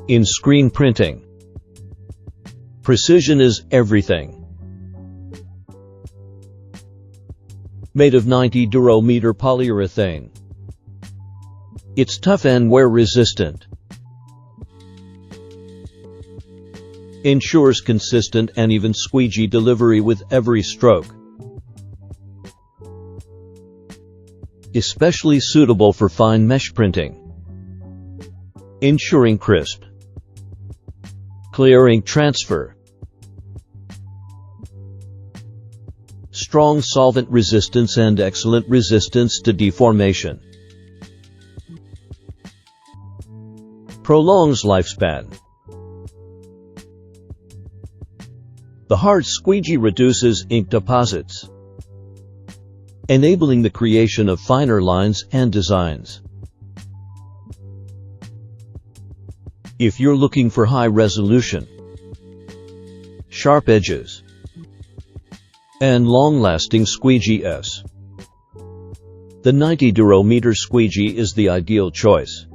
In screen printing, precision is everything. Made of 90-durometer polyurethane, it's tough and wear-resistant. Ensures consistent and even squeegee delivery with every stroke. Especially suitable for fine mesh printing. Ensuring crisp, clear ink transfer. Strong solvent resistance and excellent resistance to deformation. Prolongs lifespan. The hard squeegee reduces ink deposits, enabling the creation of finer lines and designs. If you're looking for high resolution, sharp edges, and long-lasting squeegees, the 90-durometer squeegee is the ideal choice.